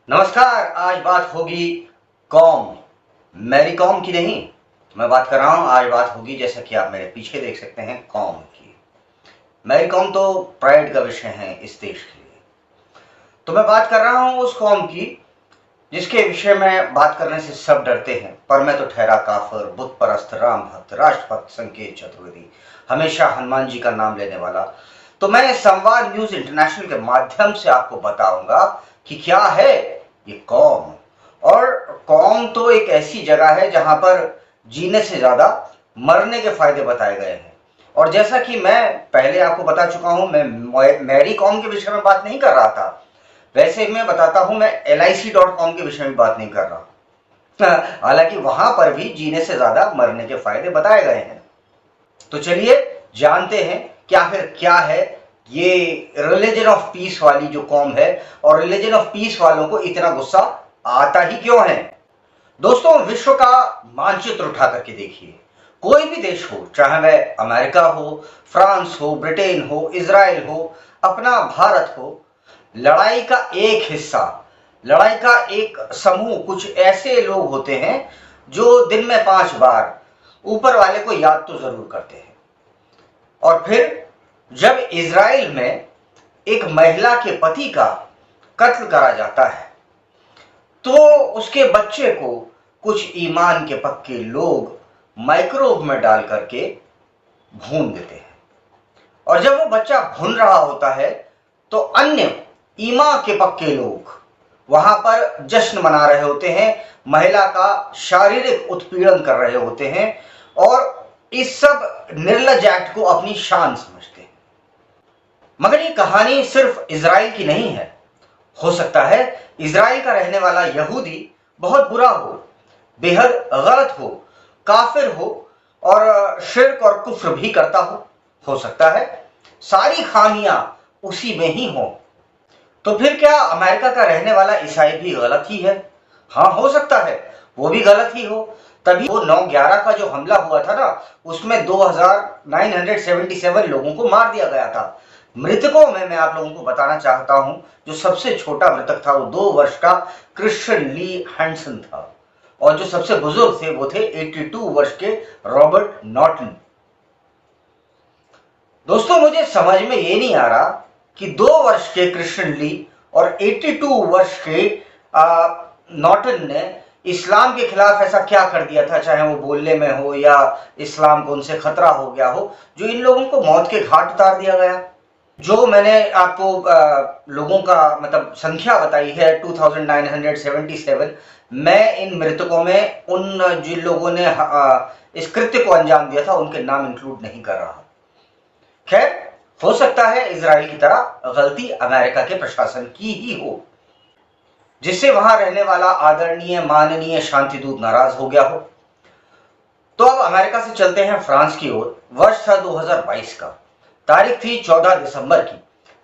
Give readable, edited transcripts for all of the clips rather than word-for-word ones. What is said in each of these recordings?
नमस्कार। आज बात होगी कॉम, मैरी कॉम की नहीं। मैं बात कर रहा हूं, आज बात होगी, जैसा कि आप मेरे पीछे देख सकते हैं, कॉम की। मैरी कॉम तो प्राइड का विषय है इस देश के लिए। तो मैं बात कर रहा हूं उस कॉम की जिसके विषय में बात करने से सब डरते हैं, पर मैं तो ठहरा काफिर, बुत परस्त, राम भक्त, राष्ट्रभक्त, संकेत चतुर्वेदी, हमेशा हनुमान जी का नाम लेने वाला। तो मैं संवाद न्यूज इंटरनेशनल के माध्यम से आपको बताऊंगा कि क्या है ये कौम। और कौम तो एक ऐसी जगह है जहां पर जीने से ज्यादा मरने के फायदे बताए गए हैं। और जैसा कि मैं पहले आपको बता चुका हूं, मैं मैरी कॉम के विषय में बात नहीं कर रहा था। वैसे मैं बताता हूं, मैं LIC.com के विषय में बात नहीं कर रहा। हालांकि वहां पर भी जीने से ज्यादा मरने के फायदे बताए गए हैं। तो चलिए जानते हैं कि आखिर क्या है ये रिलीजन ऑफ पीस वाली जो कौम है, और रिलीजन ऑफ पीस वालों को इतना गुस्सा आता ही क्यों है। दोस्तों, विश्व का मानचित्र उठा करके देखिए। कोई भी देश हो, चाहे वह अमेरिका हो, फ्रांस हो, ब्रिटेन हो, इजराइल हो, अपना भारत हो, लड़ाई का एक हिस्सा, लड़ाई का एक समूह, कुछ ऐसे लोग होते हैं जो दिन में 5 बार ऊपर वाले को याद तो जरूर करते हैं। और फिर जब इजराइल में एक महिला के पति का कत्ल करा जाता है तो उसके बच्चे को कुछ ईमान के पक्के लोग माइक्रोवेव में डाल करके भून देते हैं। और जब वो बच्चा भून रहा होता है तो अन्य ईमान के पक्के लोग वहां पर जश्न मना रहे होते हैं, महिला का शारीरिक उत्पीड़न कर रहे होते हैं और इस सब निर्लज एक्ट को अपनी शान समझते हैं। मगर ये कहानी सिर्फ इजराइल की नहीं है। हो सकता है इजराइल का रहने वाला यहूदी बहुत बुरा हो, बेहद गलत हो, काफिर हो और शिर्क और कुफ्र भी करता हो सकता है सारी खामियां उसी में ही हो। तो फिर क्या अमेरिका का रहने वाला ईसाई भी गलत ही है? हाँ, हो सकता है वो भी गलत ही हो। तभी वो 9/11 का जो हमला हुआ था ना, उसमें 2977 लोगों को मार दिया गया था। मृतकों में मैं आप लोगों को बताना चाहता हूं, जो सबसे छोटा मृतक था वो 2 वर्ष का क्रिश्चियन ली हैंडसन था, और जो सबसे बुजुर्ग थे वो थे 82 वर्ष के रॉबर्ट नॉर्टन। दोस्तों, मुझे समझ में ये नहीं आ रहा कि 2 वर्ष के क्रिश्चियन ली और 82 वर्ष के नॉर्टन ने इस्लाम के खिलाफ ऐसा क्या कर दिया था, चाहे वो बोलने में हो या इस्लाम को उनसे खतरा हो गया हो, जो इन लोगों को मौत के घाट उतार दिया गया। जो मैंने आपको लोगों का मतलब संख्या बताई है 2977, मैं इन मृतकों में उन जिन लोगों ने इस कृत्य को अंजाम दिया था उनके नाम इंक्लूड नहीं कर रहा। खैर, हो सकता है इजराइल की तरह गलती अमेरिका के प्रशासन की ही हो, जिससे वहां रहने वाला आदरणीय माननीय शांतिदूत नाराज हो गया हो। तो अब अमेरिका से चलते हैं फ्रांस की ओर। वर्ष था 2022 का, तारीख थी 14 दिसंबर की।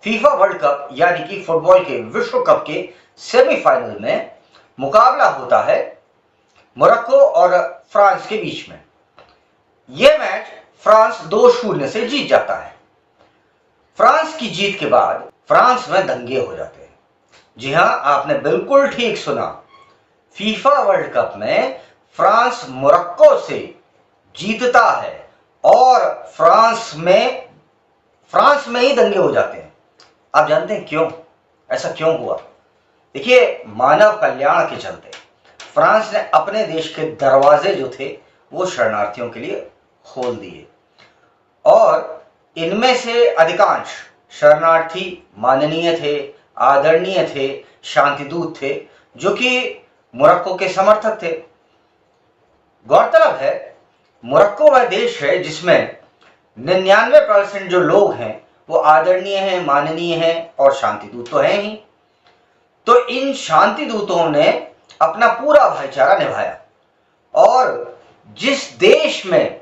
फीफा वर्ल्ड कप यानी कि फुटबॉल के विश्व कप के सेमीफाइनल में मुकाबला होता है मोरक्को और फ्रांस के बीच में। यह मैच फ्रांस 2-0 से जीत जाता है। फ्रांस की जीत के बाद फ्रांस में दंगे हो जाते हैं। जी हां, आपने बिल्कुल ठीक सुना। फीफा वर्ल्ड कप में फ्रांस मोरक्को से जीतता है और फ्रांस में ही दंगे हो जाते हैं। आप जानते हैं क्यों? ऐसा क्यों हुआ? देखिए, मानव कल्याण के चलते फ्रांस ने अपने देश के दरवाजे जो थे वो शरणार्थियों के लिए खोल दिए, और इनमें से अधिकांश शरणार्थी माननीय थे, आदरणीय थे, शांतिदूत थे, जो कि मोरक्को के समर्थक थे। गौरतलब है, मोरक्को वह देश है जिसमें 99% जो लोग हैं वो आदरणीय हैं, माननीय हैं और शांतिदूत तो हैं ही। तो इन शांतिदूतों ने अपना पूरा भाईचारा निभाया, और जिस देश में,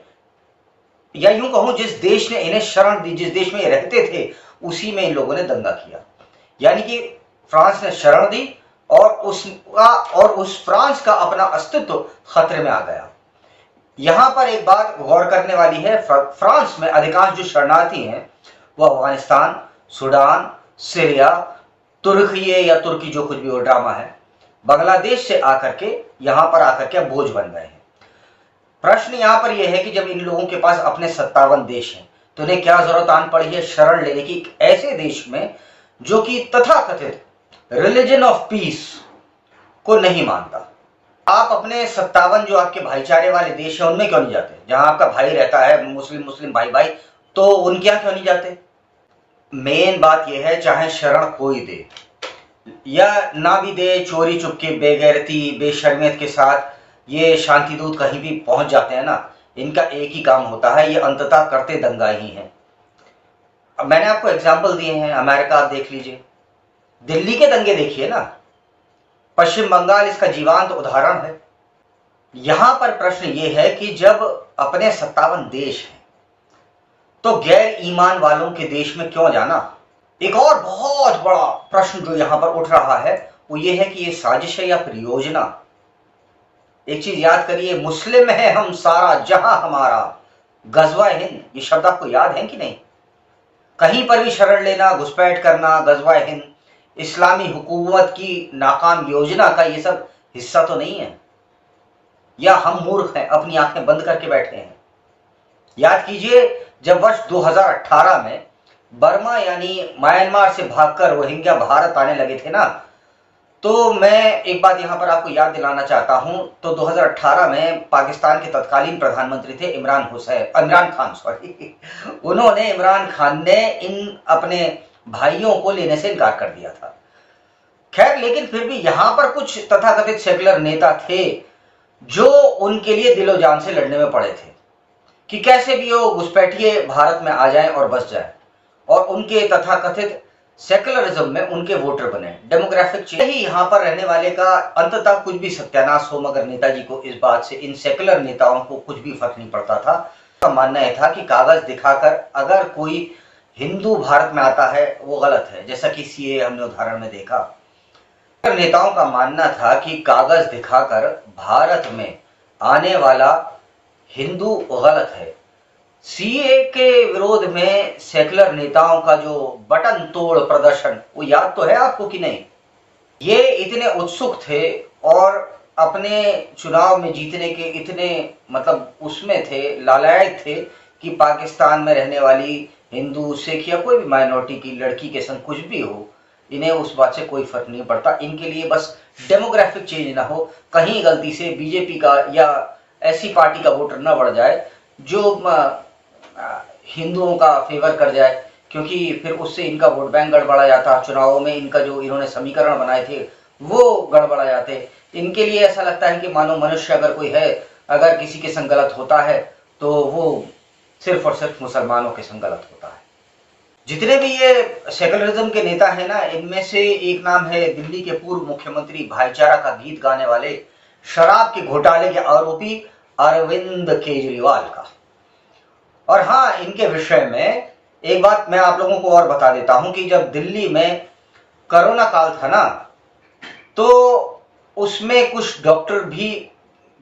या यूं कहूं जिस देश ने इन्हें शरण दी, जिस देश में ये रहते थे, उसी में इन लोगों ने दंगा किया। यानी कि फ्रांस ने शरण दी और उस फ्रांस का अपना अस्तित्व खतरे में आ गया। यहां पर एक बात गौर करने वाली है, फ्रांस में अधिकांश जो शरणार्थी हैं वो अफगानिस्तान, सूडान, सीरिया, तुर्की या तुर्की जो कुछ भी वो ड्रामा है, बांग्लादेश से आकर के यहां पर आकर के बोझ बन गए हैं। प्रश्न यहां पर यह है कि जब इन लोगों के पास अपने 57 देश हैं तो उन्हें क्या जरूरत आन पड़ी है शरण लेने की ऐसे देश में जो कि तथाकथित रिलीजन ऑफ पीस को नहीं मानता। आप अपने 57 जो आपके भाईचारे वाले देश हैं उनमें क्यों नहीं जाते? जहां आपका भाई रहता है, मुस्लिम मुस्लिम भाई भाई, तो उनके यहां क्यों नहीं जाते? मेन बात यह है, चाहे शरण कोई दे या ना भी दे, चोरी चुपके बेगैरती बेशर्मियत के साथ ये शांति दूत कहीं भी पहुंच जाते हैं ना, इनका एक ही काम होता है, ये अंततः करते दंगा ही हैं। अब मैंने आपको एग्जाम्पल दिए हैं, अमेरिका आप देख लीजिए, दिल्ली के दंगे देखिए ना, पश्चिम बंगाल इसका जीवंत उदाहरण है। यहां पर प्रश्न यह है कि जब अपने 57 देश हैं तो गैर ईमान वालों के देश में क्यों जाना? एक और बहुत बड़ा प्रश्न जो यहां पर उठ रहा है वो ये है कि ये साजिश है या फिर योजना। एक चीज याद करिए, मुस्लिम है हम सारा जहां हमारा, गजवा हिंद, ये शब्द आपको याद है कि नहीं? कहीं पर भी शरण लेना, घुसपैठ करना, गजवा हिंद, इस्लामी हुकूमत की नाकाम योजना का ये सब हिस्सा तो नहीं है? या हम मूर्ख हैं, अपनी आंखें बंद करके बैठे हैं? याद कीजिए, जब वर्ष 2018 में बर्मा यानी म्यांमार से भागकर रोहिंग्या भारत आने लगे थे ना, तो मैं एक बात यहां पर आपको याद दिलाना चाहता हूं। तो 2018 में पाकिस्तान के तत्कालीन प्रधानमंत्री थे इमरान खान सॉरी उन्होंने, इमरान खान ने इन अपने भाइयों को लेने से इनकार कर दिया था। खैर, लेकिन फिर भी यहां पर कुछ तथाकथित सेकुलर नेता थे जो उनके लिए दिलो जान से लड़ने में पड़े थे कि कैसे भी वो घुसपैठिए भारत में आ जाएं और बस जाएं, और उनके तथाकथित सेकुलरिज्म में उनके वोटर बने। डेमोग्राफिक चेंज ही यहां पर रहने वाले का अंततः कुछ भी सत्यानाश हो, मगर नेताजी को इस बात से, इन सेकुलर नेताओं को कुछ भी फर्क नहीं पड़ता था। उनका मानना यह था कि कागज दिखाकर अगर कोई हिंदू भारत में आता है वो गलत है, जैसा कि सीए हमने उदाहरण में देखा। नेताओं का मानना था कि कागज दिखाकर भारत में आने वाला हिंदू गलत है। सीए के विरोध में सेकुलर नेताओं का जो बटन तोड़ प्रदर्शन, वो याद तो है आपको कि नहीं? ये इतने उत्सुक थे और अपने चुनाव में जीतने के इतने मतलब उसमें थे, लालायत थे कि पाकिस्तान में रहने वाली हिंदू, सिख या कोई भी माइनॉरिटी की लड़की के संग कुछ भी हो, इन्हें उस बात से कोई फर्क नहीं पड़ता। इनके लिए बस डेमोग्राफिक चेंज ना हो, कहीं गलती से बीजेपी का या ऐसी पार्टी का वोटर ना बढ़ जाए जो हिंदुओं का फेवर कर जाए, क्योंकि फिर उससे इनका वोट बैंक गड़बड़ा जाता, चुनावों में इनका जो इन्होंने समीकरण बनाए थे वो गड़बड़ा जाते। इनके लिए ऐसा लगता है कि मानो मनुष्य अगर कोई है, अगर किसी के संग गलत होता है तो वो सिर्फ और सिर्फ मुसलमानों के संग गलत होता है। जितने भी ये सेकुलरिज्म के नेता हैं ना, इनमें से एक नाम है दिल्ली के पूर्व मुख्यमंत्री, भाईचारा का गीत गाने वाले, शराब के घोटाले के आरोपी अरविंद केजरीवाल का। और हाँ, इनके विषय में एक बात मैं आप लोगों को और बता देता हूं कि जब दिल्ली में कोरोना काल था ना, तो उसमें कुछ डॉक्टर भी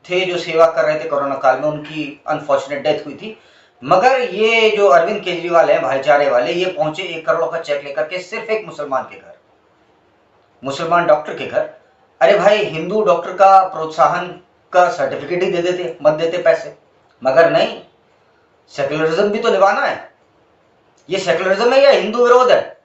थे जो सेवा कर रहे थे कोरोना काल में, उनकी अनफॉर्चुनेट डेथ हुई थी। मगर ये जो अरविंद केजरीवाल हैं भाईचारे वाले, ये पहुंचे 1 करोड़ का चेक लेकर के सिर्फ एक मुसलमान के घर, मुसलमान डॉक्टर के घर। अरे भाई, हिंदू डॉक्टर का प्रोत्साहन का सर्टिफिकेट ही दे देते, मत देते पैसे, मगर नहीं, सेकुलरिज्म भी तो निभाना है। ये सेकुलरिज्म है या हिंदू विरोध है?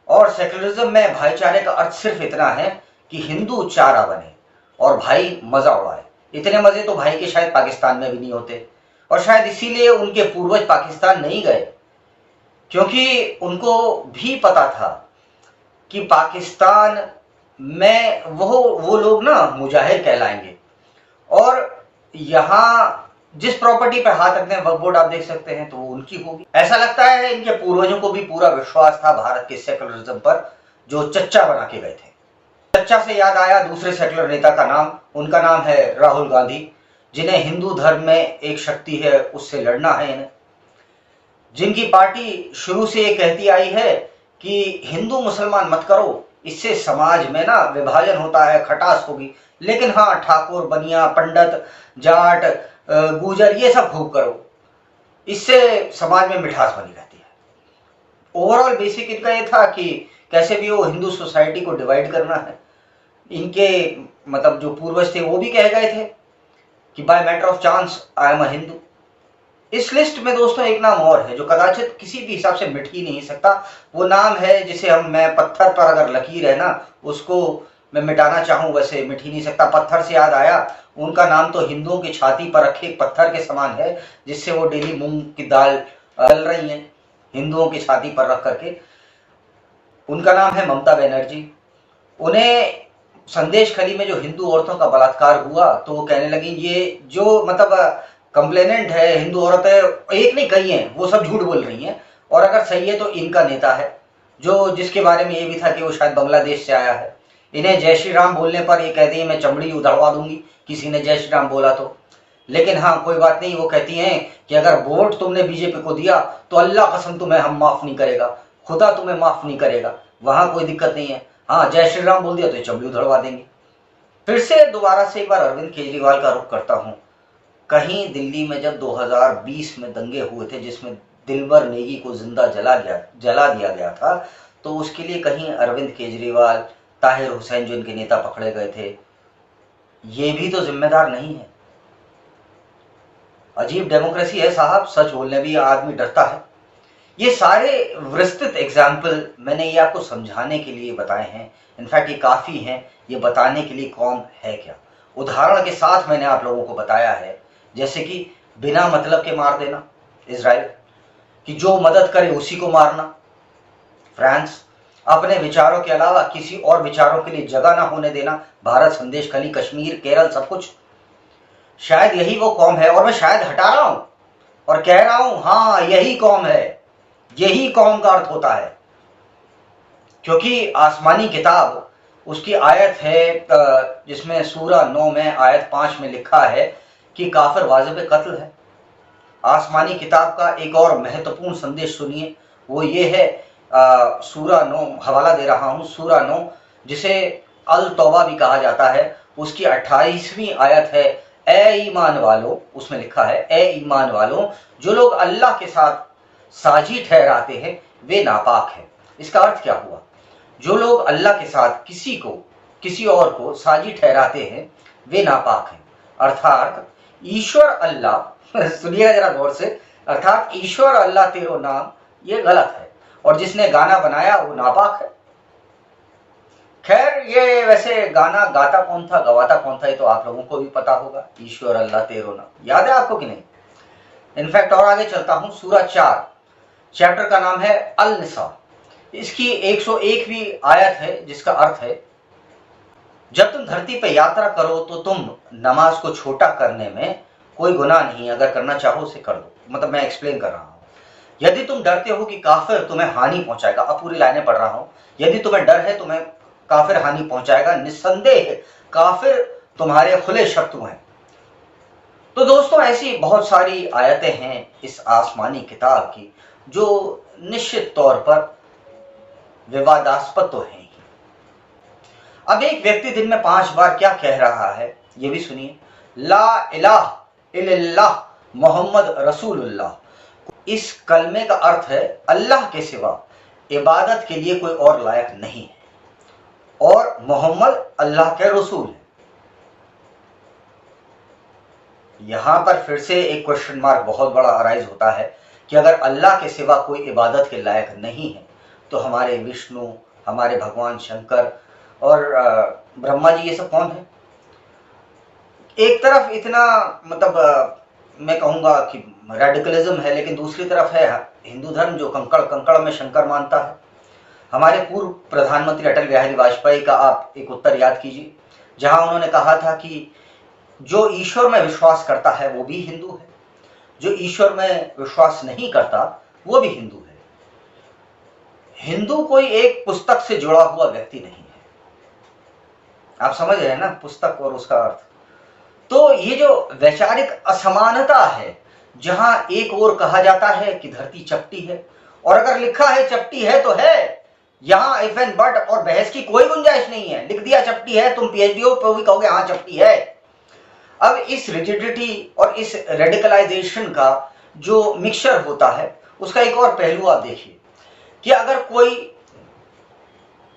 और सेकुलरिज्म में भाईचारे का अर्थ सिर्फ इतना है कि हिंदू चारा बने और भाई मजा उड़ाए। इतने मजे तो भाई के शायद पाकिस्तान में भी नहीं होते, और शायद इसीलिए उनके पूर्वज पाकिस्तान नहीं गए, क्योंकि उनको भी पता था कि पाकिस्तान में वो लोग ना मुजाहिर कहलाएंगे। और यहां जिस प्रॉपर्टी पर हाथ रखते हैं, वक्फ बोर्ड आप देख सकते हैं, तो वो उनकी होगी। ऐसा लगता है इनके पूर्वजों को भी पूरा विश्वास था भारत के सेकुलरिज्म पर, जो चच्चा बना के गए थे। चच्चा से याद आया दूसरे सेकुलर नेता का नाम, उनका नाम है राहुल गांधी, जिन्हें हिंदू धर्म में एक शक्ति है उससे लड़ना है इन्हें, जिनकी पार्टी शुरू से ये कहती आई है कि हिंदू मुसलमान मत करो, इससे समाज में ना विभाजन होता है, खटास होगी। लेकिन हाँ, ठाकुर, बनिया, पंडित, जाट, गुजर, ये सब खूब करो, इससे समाज में मिठास बनी रहती है। ओवरऑल बेसिक इनका ये था कि कैसे भी वो हिंदू सोसाइटी को डिवाइड करना है। इनके मतलब जो पूर्वज थे वो भी कह गए थे कि by matter of chance I am a Hindu. इस लिस्ट में दोस्तों एक नाम और है जो कदाचित किसी भी हिसाब से मिट ही नहीं सकता। वो नाम है जिसे मैं पत्थर पर अगर लकीर है ना उसको मैं मिटाना चाहूं वैसे मिट ही नहीं सकता। पत्थर से याद आया, उनका नाम तो हिंदुओं की छाती पर रखे एक पत्थर के समान है जिससे वो डेली मूंग की दाल चल रही है हिंदुओं की छाती पर रख करके। उनका नाम है ममता बनर्जी। उन्हें संदेश खली में जो हिंदू औरतों का बलात्कार हुआ तो वो कहने लगी ये जो मतलब कंप्लेनेंट है हिंदू औरत है, एक नहीं कई हैं, वो सब झूठ बोल रही हैं, और अगर सही है तो इनका नेता है जो जिसके बारे में ये भी था कि वो शायद बांग्लादेश से आया है। इन्हें जय श्री राम बोलने पर ये कहती है मैं चमड़ी उधड़वा दूंगी किसी ने जय श्री राम बोला तो। लेकिन हाँ कोई बात नहीं, वो कहती हैं कि अगर वोट तुमने बीजेपी को दिया तो अल्लाह कसम तुम्हें हम माफ नहीं करेगा, खुदा तुम्हें माफ नहीं करेगा, वहां कोई दिक्कत नहीं है। हाँ जय श्री राम बोल दिया तो चमड़ी उधड़वा देंगे। फिर से दोबारा से एक बार अरविंद केजरीवाल का रुख करता हूं। कहीं दिल्ली में जब 2020 में दंगे हुए थे जिसमें दिलबर नेगी को जिंदा जला दिया गया था, तो उसके लिए कहीं अरविंद केजरीवाल, ताहिर हुसैन जो इनके नेता पकड़े गए थे, ये भी तो जिम्मेदार नहीं है। अजीब डेमोक्रेसी है साहब, सच बोलने भी आदमी डरता है। ये सारे विस्तृत एग्जाम्पल मैंने ये आपको समझाने के लिए बताए हैं, इनफैक्ट ये काफी हैं ये बताने के लिए कौम है क्या। उदाहरण के साथ मैंने आप लोगों को बताया है, जैसे कि बिना मतलब के मार देना इजराइल, कि जो मदद करे उसी को मारना फ्रांस, अपने विचारों के अलावा किसी और विचारों के लिए जगह ना होने देना भारत, संदेश खली, कश्मीर, केरल, सब कुछ। शायद यही वो कौम है, और मैं शायद हटा रहा हूं और कह रहा हूं हाँ यही कौम है, यही कौम का अर्थ होता है। क्योंकि आसमानी किताब उसकी आयत है जिसमें सूरा 9 में आयत 5 में लिखा है कि काफिर वाजिब कत्ल है। आसमानी किताब का एक और महत्वपूर्ण संदेश सुनिए, वो ये है सूरा 9, हवाला दे रहा हूं, सूरा 9 जिसे अल तौबा भी कहा जाता है, उसकी 28वीं आयत है, ए ईमान वालों, उसमें लिखा है ए ईमान वालों, जो लोग अल्लाह के साथ साझी ठहराते हैं वे नापाक हैं। इसका अर्थ क्या हुआ? जो लोग अल्लाह के साथ किसी और को साझी ठहराते हैं वे नापाक हैं। अर्थात ईश्वर अल्लाह सुनिएगा जरा गौर से, अर्थात ईश्वर अल्लाह तेरो नाम ये गलत है, और जिसने गाना बनाया वो नापाक है। खैर ये वैसे गाना गाता कौन था, गवाता कौन था, ये तो आप लोगों को भी पता होगा, ईश्वर अल्लाह तेरो नाम, याद है आपको कि नहीं? इनफैक्ट और आगे चलता हूं, सूरा 4 चैप्टर का नाम है अल निसा, इसकी 101वीं आयत है जिसका अर्थ है जब तुम धरती पर यात्रा करो तो तुम नमाज को छोटा करने में कोई गुनाह नहीं, अगर करना चाहो उसे कर दो। मतलब मैं एक्सप्लेन कर रहा हूं, यदि तुम डरते हो कि काफिर तुम्हें हानि पहुंचाएगा, अब पूरी लाइनें पढ़ रहा हूं, यदि तुम्हें डर है तुम्हें काफिर हानि पहुंचाएगा, निस्संदेह काफिर तुम्हारे खुले शत्रु हैं। तो दोस्तों ऐसी बहुत सारी आयतें हैं इस आसमानी किताब की जो निश्चित तौर पर विवादास्पद तो है ही। अब एक व्यक्ति दिन में 5 बार क्या कह रहा है ये भी सुनिए, ला इलाह इल्लल्लाह मोहम्मद रसूलुल्लाह। इस कलमे का अर्थ है अल्लाह के सिवा इबादत के लिए कोई और लायक नहीं है, और मोहम्मद अल्लाह के रसूल है। यहां पर फिर से एक क्वेश्चन मार्क बहुत बड़ा अराइज होता है कि अगर अल्लाह के सिवा कोई इबादत के लायक नहीं है तो हमारे विष्णु, हमारे भगवान शंकर और ब्रह्मा जी ये सब कौन है? एक तरफ इतना मतलब मैं कहूंगा कि रेडिकलिज्म है, लेकिन दूसरी तरफ है हिंदू धर्म जो कंकड़ कंकड़ में शंकर मानता है। हमारे पूर्व प्रधानमंत्री अटल बिहारी वाजपेयी का आप एक उत्तर याद कीजिए जहां उन्होंने कहा था कि जो ईश्वर में विश्वास करता है वो भी हिंदू है, जो ईश्वर में विश्वास नहीं करता वो भी हिंदू है। हिंदू कोई एक पुस्तक से जुड़ा हुआ व्यक्ति नहीं है। आप समझ रहे हैं ना पुस्तक और उसका अर्थ। तो ये जो वैचारिक असमानता है, जहां एक ओर कहा जाता है कि धरती चपटी है, और अगर लिखा है चपटी है तो है, यहां इफ एंड बट और बहस की कोई गुंजाइश नहीं है। लिख दिया चपटी है, तुम पीएचडी पे भी कहोगे हाँ चपटी है। अब इस रिजिडिटी और इस रेडिकलाइजेशन का जो मिक्सचर होता है उसका एक और पहलू आप देखिए कि अगर कोई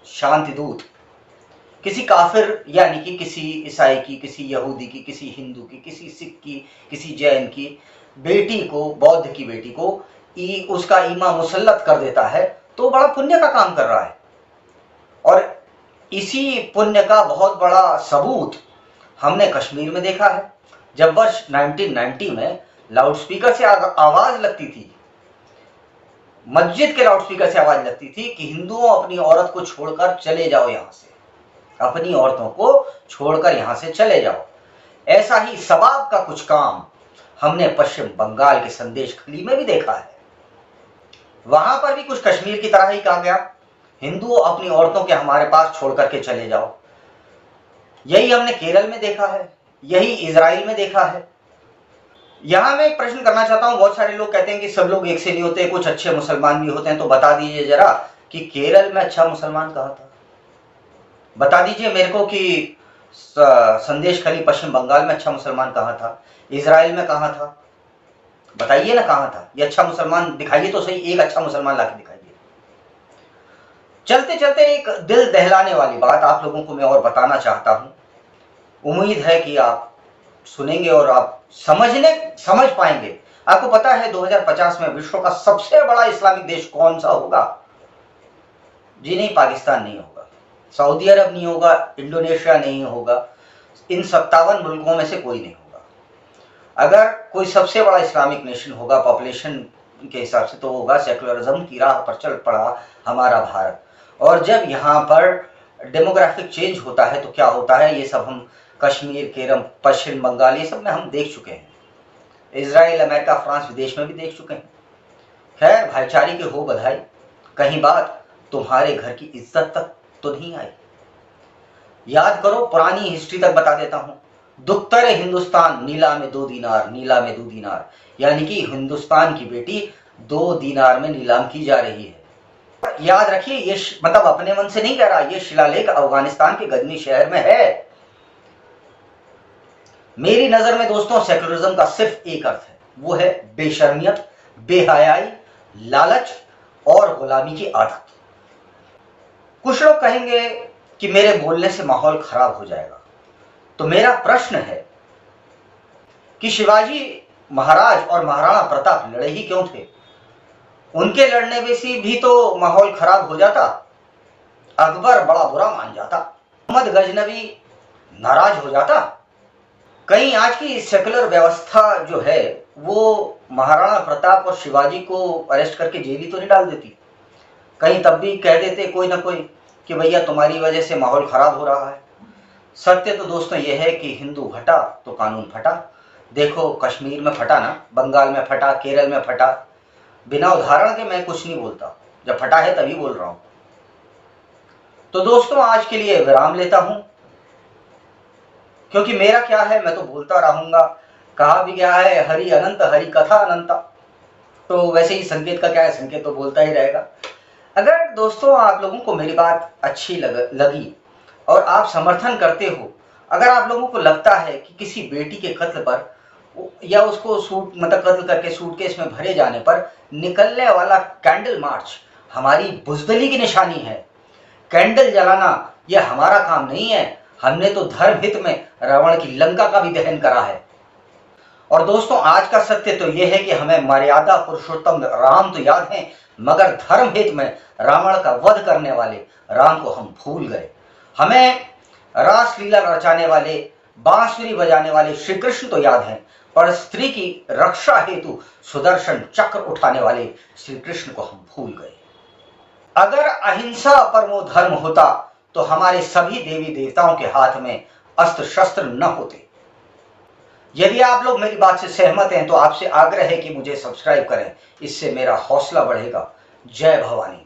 शांति दूत किसी काफिर यानी कि किसी ईसाई की, किसी यहूदी की, किसी हिंदू की, किसी सिख की, किसी जैन की बेटी को, बौद्ध की बेटी को उसका ईमान मुसल्लत कर देता है तो बड़ा पुण्य का काम कर रहा है। और इसी पुण्य का बहुत बड़ा सबूत हमने कश्मीर में देखा है। जब वर्ष 1990 में लाउडस्पीकर से आवाज लगती थी, मस्जिद के लाउडस्पीकर से आवाज लगती थी कि हिंदुओं अपनी औरत को छोड़कर चले जाओ, यहां से अपनी औरतों को छोड़कर यहां से चले जाओ। ऐसा ही सवाब का कुछ काम हमने पश्चिम बंगाल के संदेश खली में भी देखा है। वहां पर भी कुछ कश्मीर की तरह ही कहा गया, हिंदुओं अपनी औरतों के हमारे पास छोड़ करके चले जाओ। यही हमने केरल में देखा है, यही इजराइल में देखा है। यहां मैं एक प्रश्न करना चाहता हूं, बहुत सारे लोग कहते हैं कि सब लोग एक से नहीं होते, कुछ अच्छे मुसलमान भी होते हैं, तो बता दीजिए जरा कि केरल में अच्छा मुसलमान कहां था? बता दीजिए मेरे को कि संदेश खली पश्चिम बंगाल में अच्छा मुसलमान कहां था, इजराइल में कहां था? बताइए ना कहां था। ये अच्छा मुसलमान दिखाइए तो सही, एक अच्छा मुसलमान लाके दिखाइए। चलते चलते एक दिल दहलाने वाली बात आप लोगों को मैं और बताना चाहता हूं। उम्मीद है कि आप सुनेंगे और आप समझ पाएंगे। आपको पता है 2050 में विश्व का सबसे बड़ा इस्लामिक देश कौन सा होगा? जी नहीं, पाकिस्तान नहीं होगा, सऊदी अरब नहीं होगा, इंडोनेशिया नहीं होगा, इन 57 मुल्कों में से कोई नहीं होगा। अगर कोई सबसे बड़ा इस्लामिक नेशन होगा पॉपुलेशन के हिसाब से तो होगा सेकुलरिज्म की राह पर चल पड़ा हमारा भारत। और जब यहाँ पर डेमोग्राफिक चेंज होता है तो क्या होता है, ये सब हम कश्मीर, केरल, पश्चिम बंगाल, ये सब में हम देख चुके हैं। इजराइल, अमेरिका, फ्रांस विदेश में भी देख चुके हैं। खैर, भाईचारे की हो बधाई, कहीं बात तुम्हारे घर की इज्जत तक तो नहीं आई। याद करो, पुरानी हिस्ट्री तक बता देता हूं। दुख्तर हिंदुस्तान नीला में 2 दीनार, नीला में 2 दीनार, यानी कि हिंदुस्तान की बेटी 2 दीनार में नीलाम की जा रही है। याद रखिए, ये मतलब अपने मन से नहीं कह रहा, ये शिलालेख अफगानिस्तान के गजनी शहर में है। मेरी नजर में दोस्तों सेकुलरिज्म का सिर्फ एक अर्थ है, वो है बेशर्मियत, बेहयाई, लालच और गुलामी की आदत। कुछ लोग कहेंगे कि मेरे बोलने से माहौल खराब हो जाएगा, तो मेरा प्रश्न है कि शिवाजी महाराज और महाराणा प्रताप लड़े ही क्यों थे? उनके लड़ने में से भी तो माहौल खराब हो जाता, अकबर बड़ा बुरा मान जाता, मोहम्मद गजनवी नाराज हो जाता। कहीं आज की सेकुलर व्यवस्था जो है वो महाराणा प्रताप और शिवाजी को अरेस्ट करके जेल ही तो नहीं डाल देती? कहीं तब भी कह देते कोई ना कोई कि भैया तुम्हारी वजह से माहौल खराब हो रहा है। सत्य तो दोस्तों यह है कि हिंदू फटा तो कानून फटा। देखो, कश्मीर में फटा ना, बंगाल में फटा, केरल में फटा। बिना उदाहरण के मैं कुछ नहीं बोलता, जब फटा है तभी बोल रहा हूं। तो दोस्तों आज के लिए विराम लेता हूं, क्योंकि मेरा क्या है, मैं तो बोलता रहूंगा। कहा भी गया है हरि अनंत, हरि कथा अनंता। तो वैसे ही संकेत का क्या है, संकेत तो बोलता ही रहेगा। अगर दोस्तों आप लोगों को मेरी बात अच्छी लगी और आप समर्थन करते हो, अगर आप लोगों को लगता है कि किसी बेटी के कत्ल पर या उसको कत्ल करके सूटकेस में भरे जाने पर निकलने वाला कैंडल मार्च हमारी बुजदिली की निशानी है, कैंडल जलाना यह हमारा काम नहीं है। हमने तो धर्म हित में रावण की लंका का भी दहन करा है। और दोस्तों आज का सत्य तो यह है कि हमें मर्यादा पुरुषोत्तम राम तो याद है, मगर धर्म हित में रावण का वध करने वाले राम को हम भूल गए। हमें रासलीला रचाने वाले, बांसुरी बजाने वाले श्री कृष्ण तो याद हैं, पर स्त्री की रक्षा हेतु सुदर्शन चक्र उठाने वाले श्री कृष्ण को हम भूल गए। अगर अहिंसा परमो धर्म होता तो हमारे सभी देवी देवताओं के हाथ में अस्त्र शस्त्र न होते। यदि आप लोग मेरी बात से सहमत हैं तो आपसे आग्रह है कि मुझे सब्सक्राइब करें, इससे मेरा हौसला बढ़ेगा। जय भवानी।